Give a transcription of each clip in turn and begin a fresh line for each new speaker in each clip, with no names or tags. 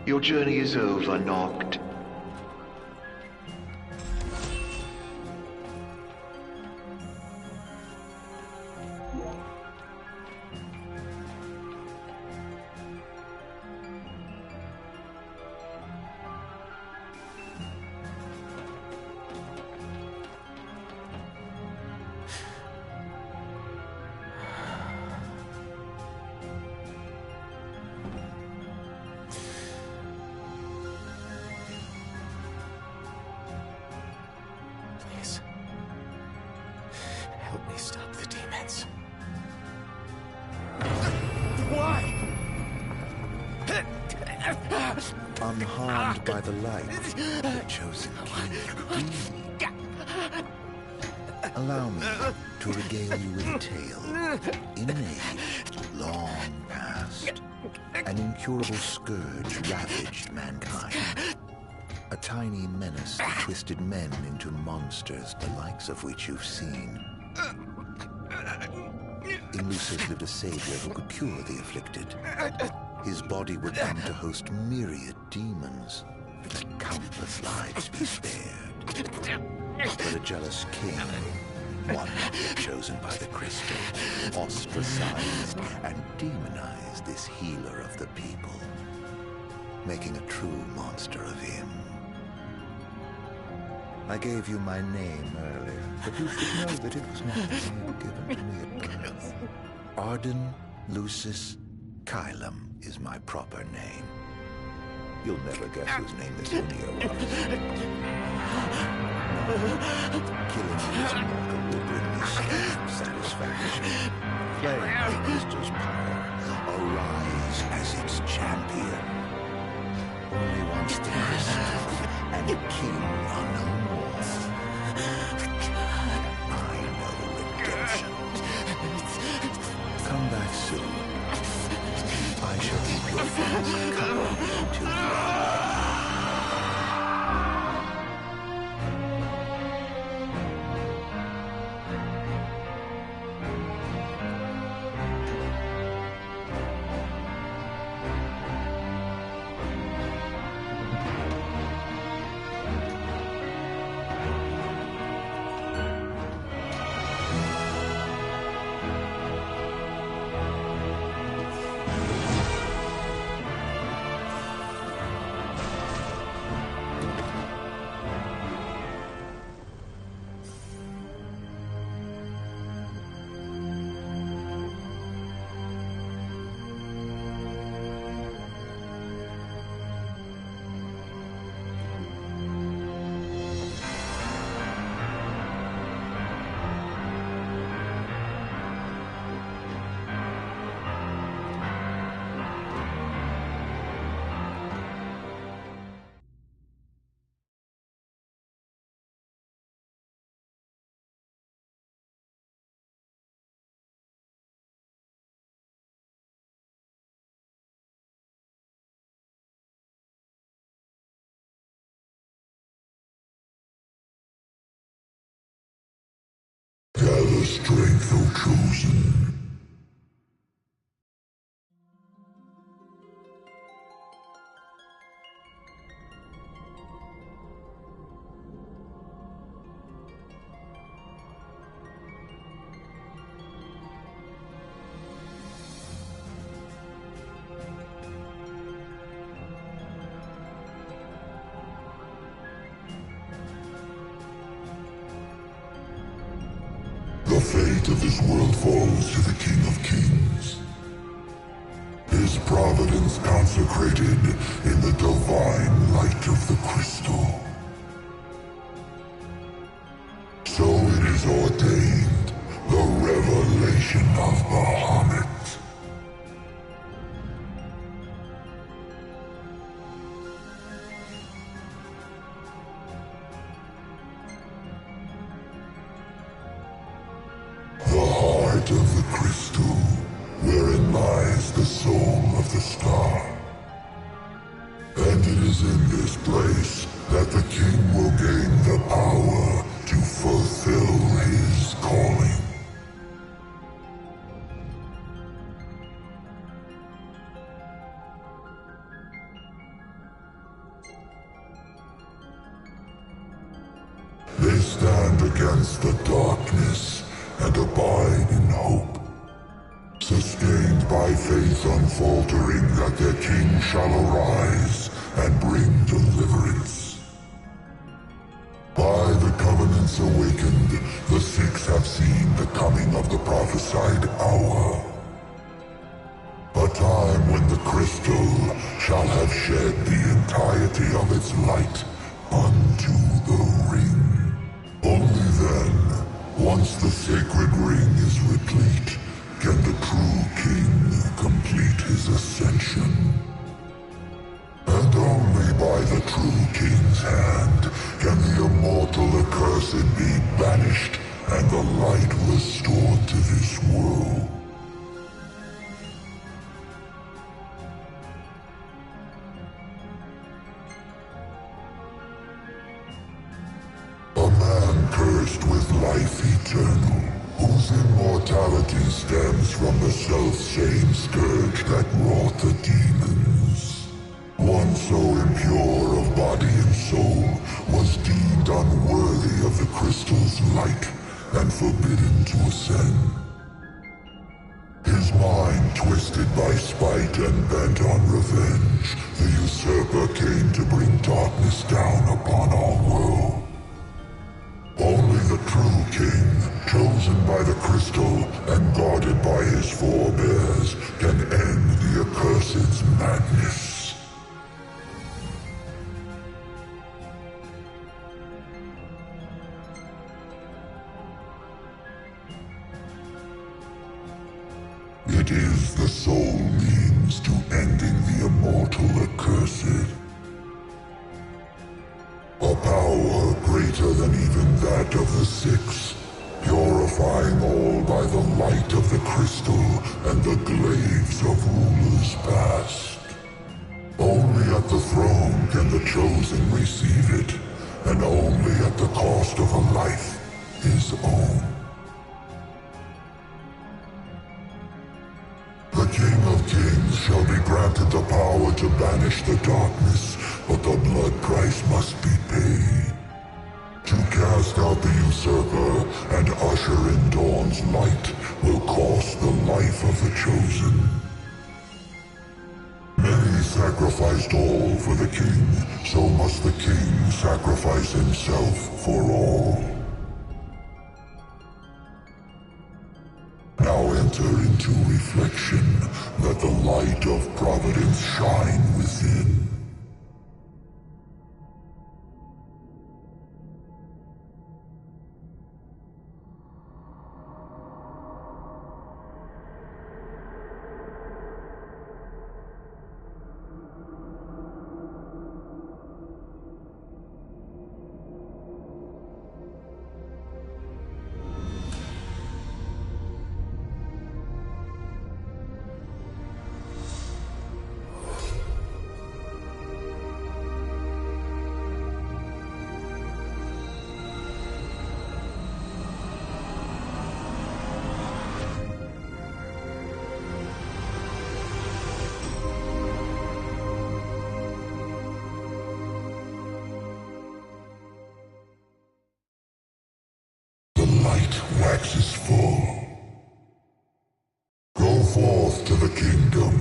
Your journey is over, Noct.
Help me stop the demons.
Unharmed by the light, the chosen king. Allow me to regale you with a tale. In an age long past, an incurable scourge ravaged mankind. A tiny menace that twisted men into monsters, the likes of which you've seen. In Lucis lived a savior who could cure the afflicted. His body would come to host myriad demons, that countless lives be spared. But a jealous king, one not yet chosen by the crystal, ostracized and demonized this healer of the people, making a true monster of him. I gave you my name earlier, but you should know that it was not the name given to me at birth. Arden Lucis Caelum is my proper name. You'll never guess whose name this Linnea was. Killing this mortal will bring me some satisfaction. Claim the crystal's power, arise as its champion. Only once the crystal and the king are no more, I know redemption. Come back soon. I shall keep your friends company until you arrive.
Gather strength, O chosen. The fate of this world falls to the King of Kings. His providence consecrated in the divine light of the crystal. So it is ordained, the revelation of Bahamut. Of the crystal, wherein lies the soul of the star. And it is in this place that the king will gain the power to fulfill his calling. against the darkness and abide in hope. Sustained by faith unfaltering that their king shall arise and bring deliverance. By the covenants awakened, the six have seen the coming of the prophesied hour. A time when the crystal shall have shed the entirety of its light unto the ring. Only then, once the sacred ring is replete, can the true king complete his ascension. And only by the true king's hand can the immortal accursed be banished and the light restored to this world. A man cursed with life eternal, whose immortality stems from the self-same scourge that wrought the demons. One so impure of body and soul was deemed unworthy of the crystal's light and forbidden to ascend. His mind twisted by spite and bent on revenge, the usurper came to bring darkness down upon our world. Only the true king, chosen by the crystal and guarded by his forebears, can end the accursed's madness. It is the sole means to ending the immortal accursed. A power greater than even that of the Six, purifying all by the light of the crystal and the glaives of rulers past. Only at the throne can the chosen receive it, and only at the cost of a life his own. The King of Kings shall be granted the power to banish the darkness, but the blood price must be paid. To cast out the usurper and usher in dawn's light will cost the life of the chosen. Many sacrificed all for the king, so must the king sacrifice himself for all. Now enter into reflection, let the light of providence shine within. Waxes full. Go forth to the kingdom,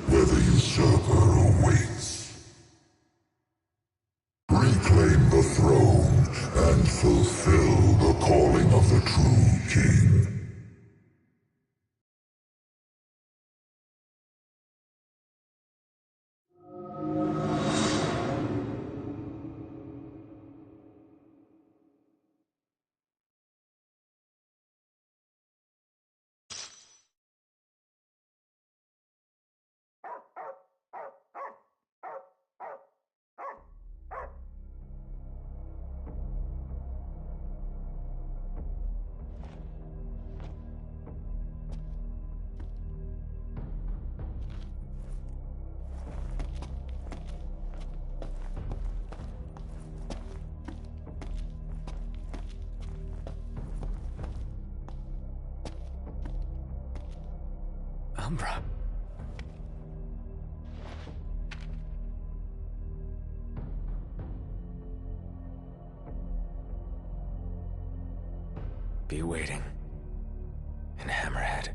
where the usurper awaits. Reclaim the throne, and fulfill the calling of the true king.
Umbra. and Hammerhead.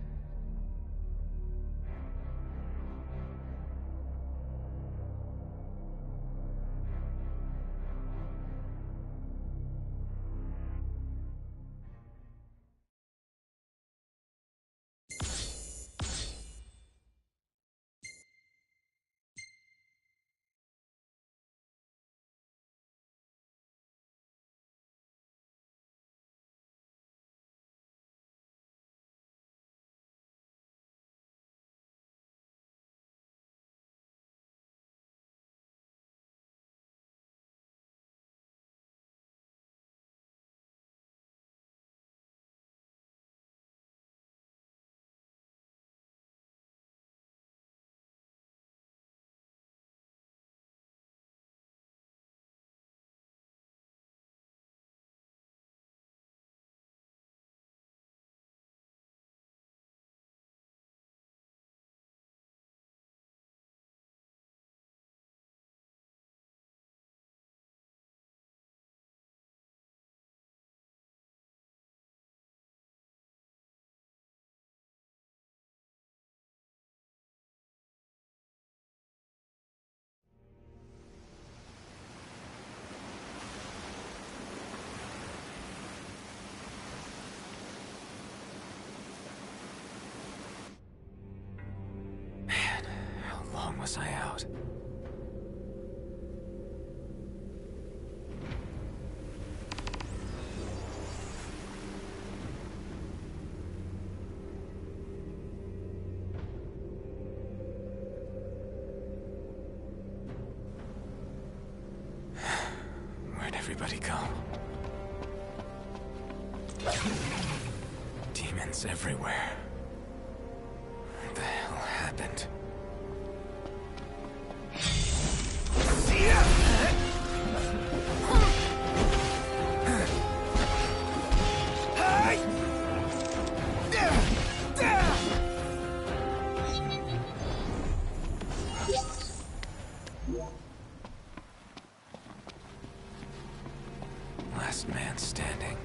Was I out? Where'd everybody go? Demons everywhere. What the hell happened? Last man standing.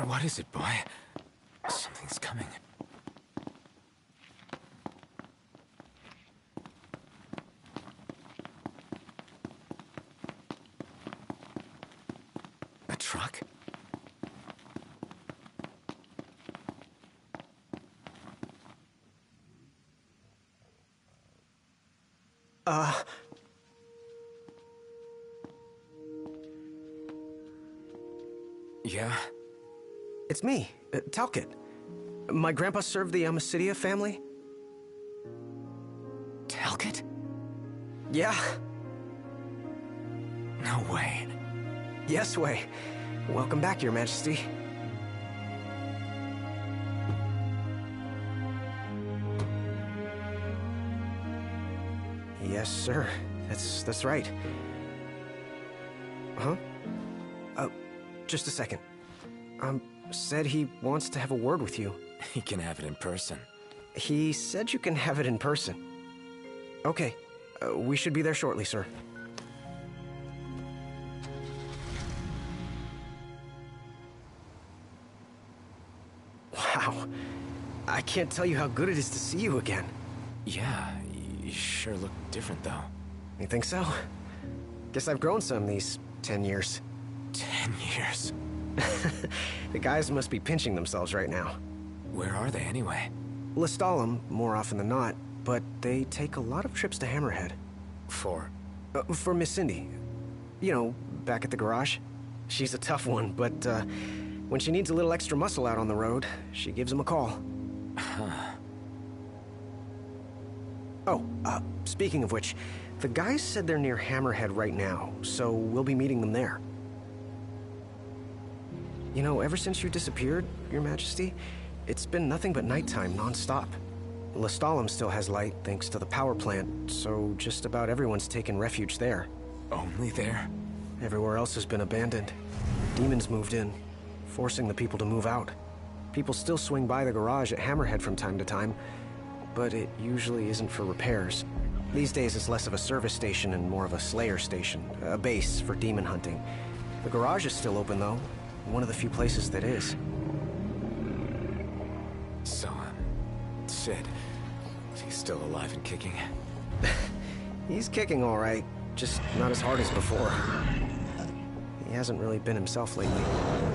What is it, boy? Something's coming. A truck? Yeah?
It's me, Talcott. My grandpa served the Amicitia family.
Talcott?
Yeah.
No way.
Yes way. Welcome back, Your Majesty. Yes, sir. That's right. Huh? Just a second. Said he wants to have a word with you.
He can have it in person.
He said you can have it in person. Okay. We should be there shortly, sir. Wow. I can't tell you how good it is to see you again.
Yeah, you sure look different, though.
You think so? Guess I've grown some these 10 years.
10 years.
The guys must be pinching themselves right now.
Where are they, anyway?
Lestalem, more often than not, but they take a lot of trips to Hammerhead. For Miss Cindy. You know, back at the garage. She's a tough one, but when she needs a little extra muscle out on the road, she gives him a call. Oh, speaking of which, the guys said they're near Hammerhead right now, so we'll be meeting them there. You know, ever since you disappeared, Your Majesty, it's been nothing but nighttime non-stop. Lestalem still has light thanks to the power plant, so just about everyone's taken refuge there.
Only there?
Everywhere else has been abandoned. Demons moved in, forcing the people to move out. People still swing by the garage at Hammerhead from time to time, but it usually isn't for repairs. These days it's less of a service station and more of a slayer station, a base for demon hunting. The garage is still open though, one of the few places that is.
So, Sid, he's still alive and kicking?
He's kicking all right, just not as hard as before. He hasn't really been himself lately.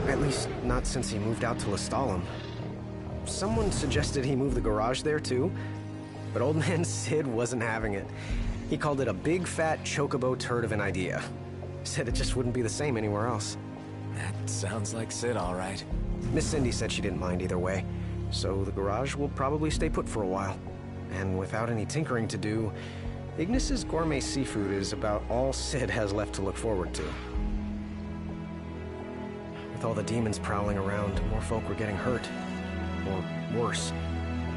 At least, not since he moved out to Lestalem. Someone suggested he move the garage there too, but old man Sid wasn't having it. He called it a big fat chocobo turd of an idea. Said it just wouldn't be the same anywhere else.
That sounds like Sid, all right.
Miss Cindy said she didn't mind either way, so the garage will probably stay put for a while. And without any tinkering to do, Ignis's gourmet seafood is about all Sid has left to look forward to. With all the demons prowling around, more folk were getting hurt. Or worse.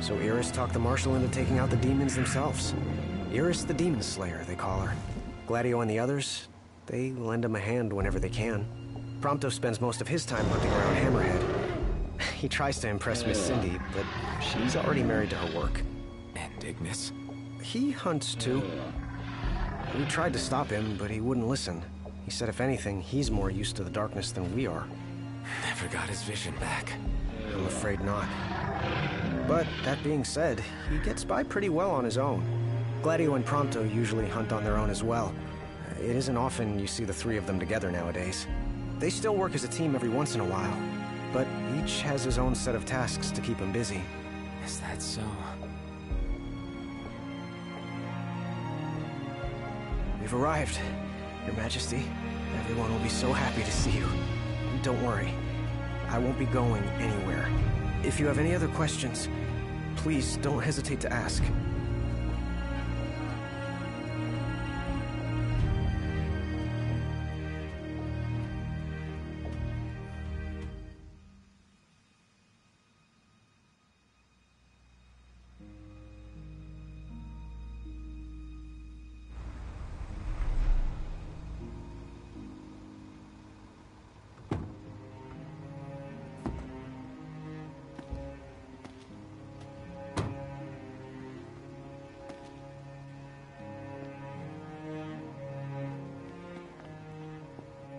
So Iris talked the Marshal into taking out the demons themselves. Iris the Demon Slayer, they call her. Gladio and the others, they lend him a hand whenever they can. Prompto spends most of his time hunting around Hammerhead. He tries to impress Miss Cindy, but she's already married to her work.
And Ignis?
He hunts too. We tried to stop him, but he wouldn't listen. He said if anything, he's more used to the darkness than we are.
Never got his vision back.
I'm afraid not. But that being said, he gets by pretty well on his own. Gladio and Prompto usually hunt on their own as well. It isn't often you see the three of them together nowadays. They still work as a team every once in a while, but each has his own set of tasks to keep him busy.
Is that so?
We've arrived, Your Majesty. Everyone will be so happy to see you. Don't worry. I won't be going anywhere. If you have any other questions, please don't hesitate to ask.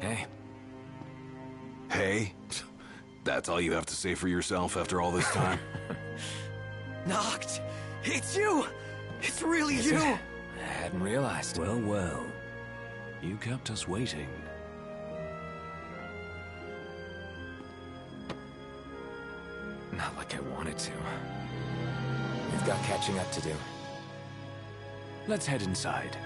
Hey.
Hey?
That's all you have to say for yourself after all this time?
Noct! It's you! It's really you! I hadn't realized.
Well, well. You kept us waiting.
Not like I wanted to. We've got catching up to do.
Let's head inside.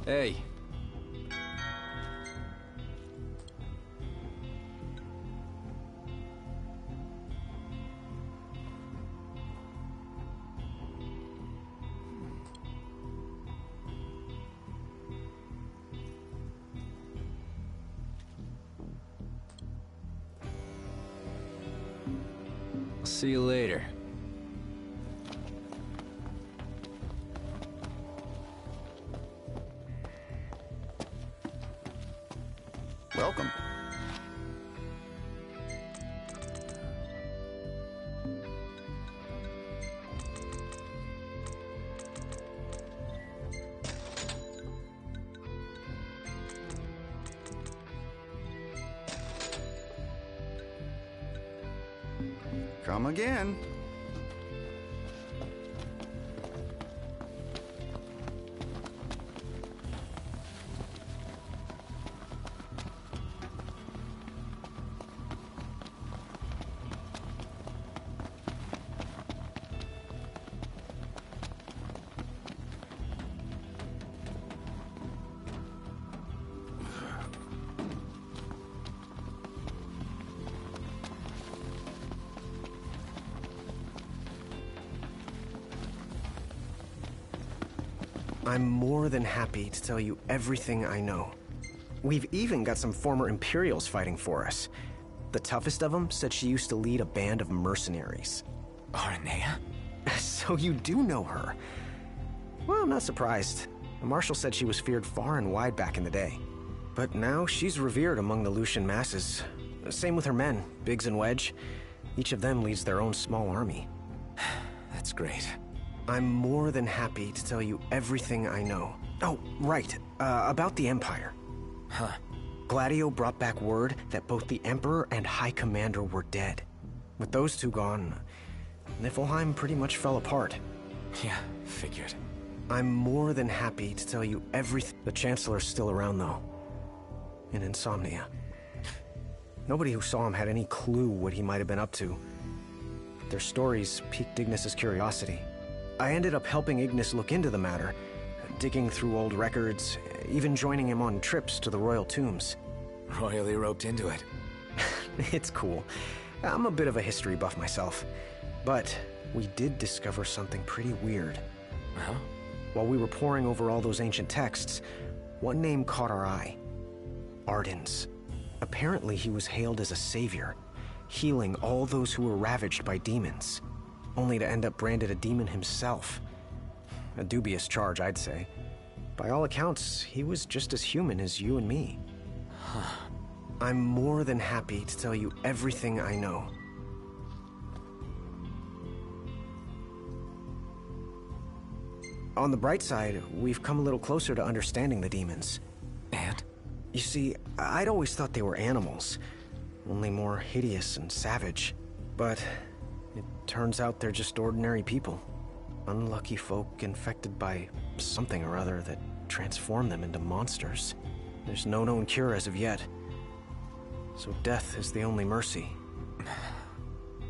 Hey. I'll see you later.
Welcome. Come again.
I'm more than happy to tell you everything I know. We've even got some former Imperials fighting for us. The toughest of them said she used to lead a band of mercenaries.
Aranea?
So you do know her. Well, I'm not surprised. The Marshal said she was feared far and wide back in the day. But now she's revered among the Lucian masses. Same with her men, Biggs and Wedge. Each of them leads their own small army.
That's great.
I'm more than happy to tell you everything I know. Oh, right. About the Empire.
Huh.
Gladio brought back word that both the Emperor and High Commander were dead. With those two gone, Niflheim pretty much fell apart.
Yeah, figured.
I'm more than happy to tell you everything. The Chancellor's still around, though. In Insomnia. Nobody who saw him had any clue what he might have been up to. Their stories piqued Ignis's curiosity. I ended up helping Ignis look into the matter, digging through old records, even joining him on trips to the royal tombs.
Royally roped into it.
It's cool. I'm a bit of a history buff myself. But we did discover something pretty weird.
Huh?
While we were poring over all those ancient texts, one name caught our eye. Ardens. Apparently he was hailed as a savior, healing all those who were ravaged by demons, only to end up branded a demon himself. A dubious charge, I'd say. By all accounts, he was just as human as you and me.
Huh.
I'm more than happy to tell you everything I know. On the bright side, we've come a little closer to understanding the demons.
And?
You see, I'd always thought they were animals, only more hideous and savage. But it turns out they're just ordinary people. Unlucky folk infected by something or other that transformed them into monsters. There's no known cure as of yet. So death is the only mercy.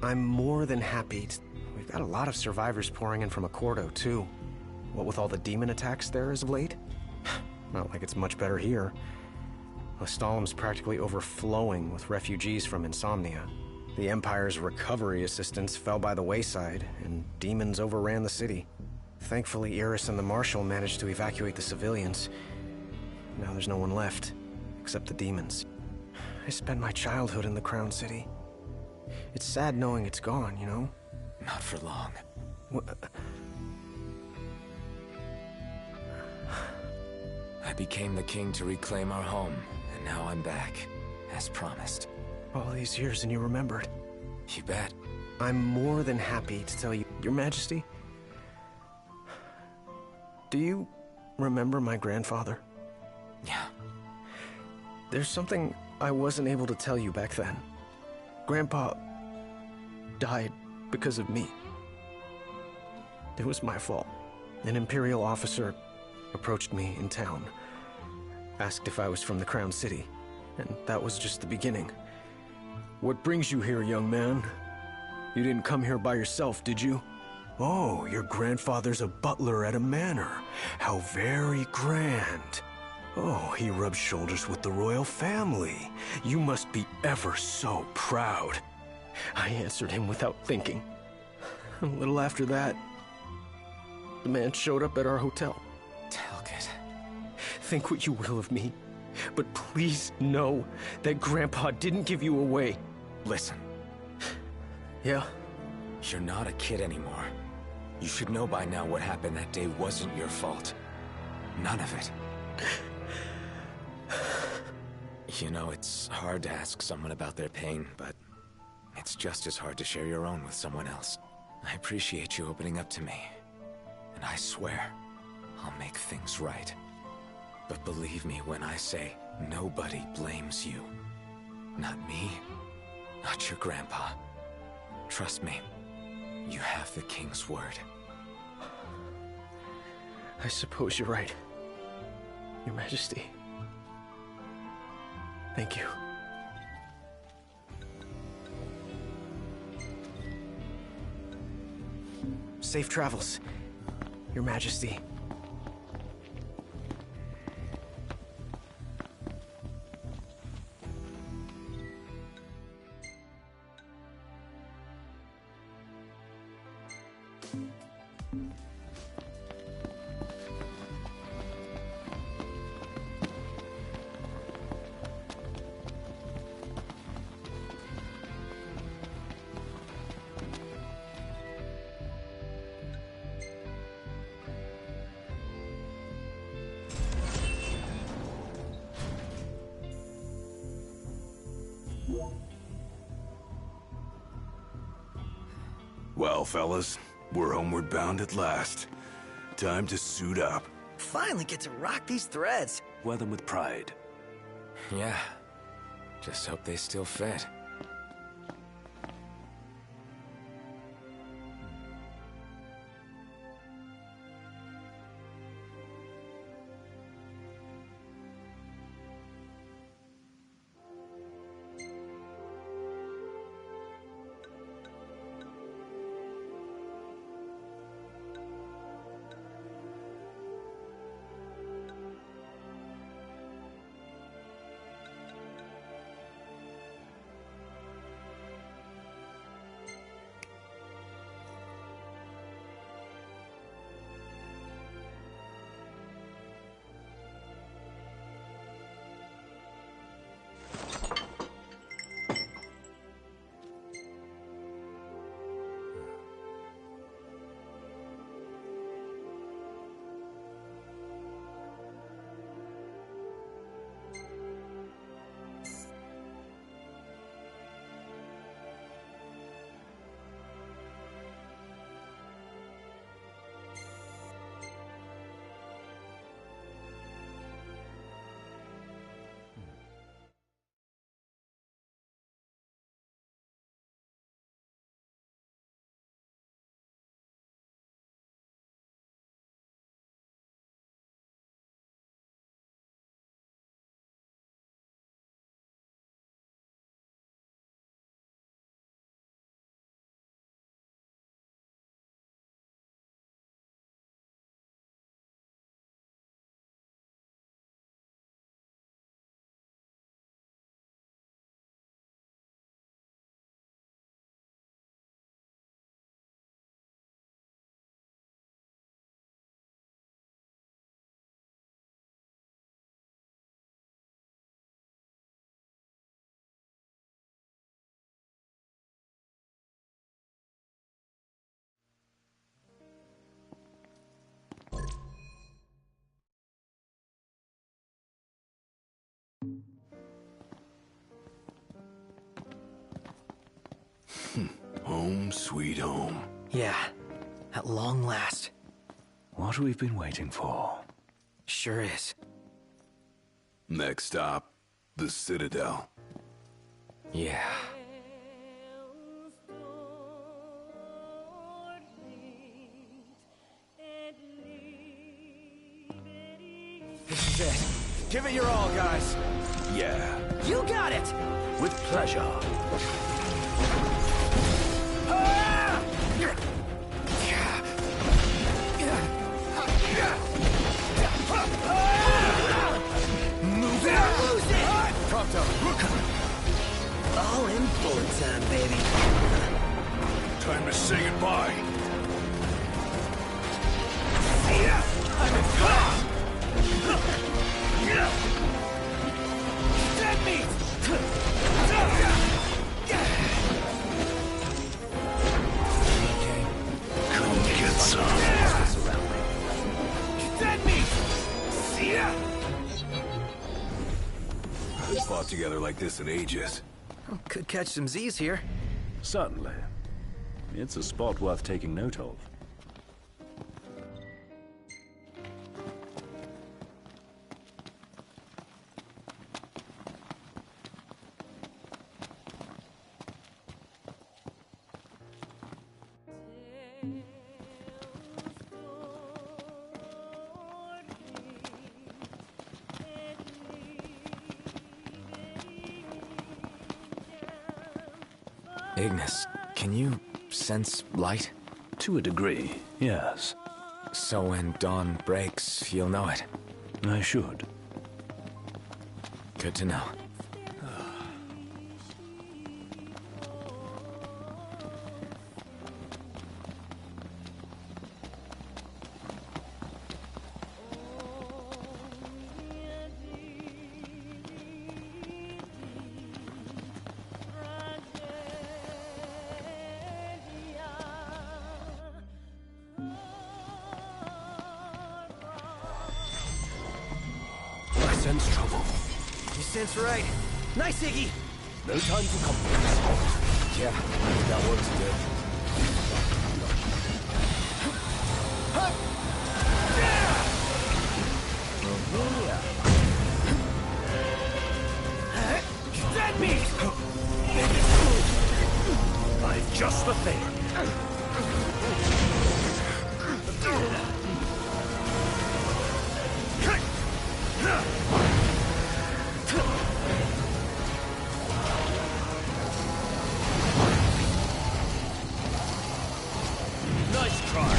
I'm more than happy to... We've got a lot of survivors pouring in from Accordo, too. What with all the demon attacks there as of late? Not like it's much better here. Lestalem's practically overflowing with refugees from Insomnia. The Empire's recovery assistance fell by the wayside, and demons overran the city. Thankfully, Iris and the Marshal managed to evacuate the civilians. Now there's no one left, except the demons. I spent my childhood in the Crown City. It's sad knowing it's gone, you know?
Not for long. I became the king to reclaim our home, and now I'm back, as promised.
All these years and you remembered.
You bet.
I'm more than happy to tell you, Your Majesty. Do you remember my grandfather?
Yeah.
There's something I wasn't able to tell you back then. Grandpa died because of me. It was my fault. An Imperial officer approached me in town, asked if I was from the Crown City, and that was just the beginning. What brings you here, young man? You didn't come here by yourself, did you? Oh, your grandfather's a butler at a manor. How very grand. Oh, he rubs shoulders with the royal family. You must be ever so proud. I answered him without thinking. A little after that, the man showed up at our hotel.
Talcott.
Think what you will of me, but please know that Grandpa didn't give you away.
Listen.
Yeah?
You're not a kid anymore. You should know by now what happened that day wasn't your fault. None of it. You know, it's hard to ask someone about their pain, but it's just as hard to share your own with someone else. I appreciate you opening up to me, and I swear I'll make things right. But believe me when I say nobody blames you. Not me, not your grandpa. Trust me, you have the king's word.
I suppose you're right, Your Majesty. Thank you. Safe travels, Your Majesty.
Well, fellas, we're homeward bound at last. Time to suit up.
Finally get to rock these threads.
Wear them with pride.
Yeah. Just hope they still fit.
Home sweet home.
Yeah, at long last.
What we've been waiting for.
Sure is.
Next stop, the Citadel.
Yeah.
This is it. Give it your all, guys.
Yeah,
You got it!
with pleasure.
All in bullet time, baby.
Time to say goodbye.
Dead meat!
Come get some.
Dead meat! See ya!
Haven't fought together like this in ages.
Could catch some Z's here.
Certainly. It's a spot worth taking note of.
Ignis, can you sense light?
To a degree, yes.
So when dawn breaks, you'll know it.
I should.
Good to know.
I sense trouble.
You sense right. Nice, Iggy! No time for confidence. Yeah, that works good. Dead meat! I've just the thing. Nice try.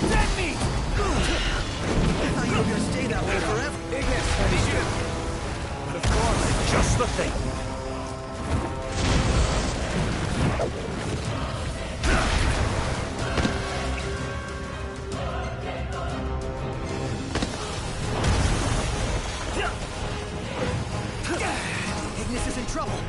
Dead meat!
I thought you were gonna stay that way forever.
Ignis, heavy ship. But of course, just the thing.
Ignis is in trouble.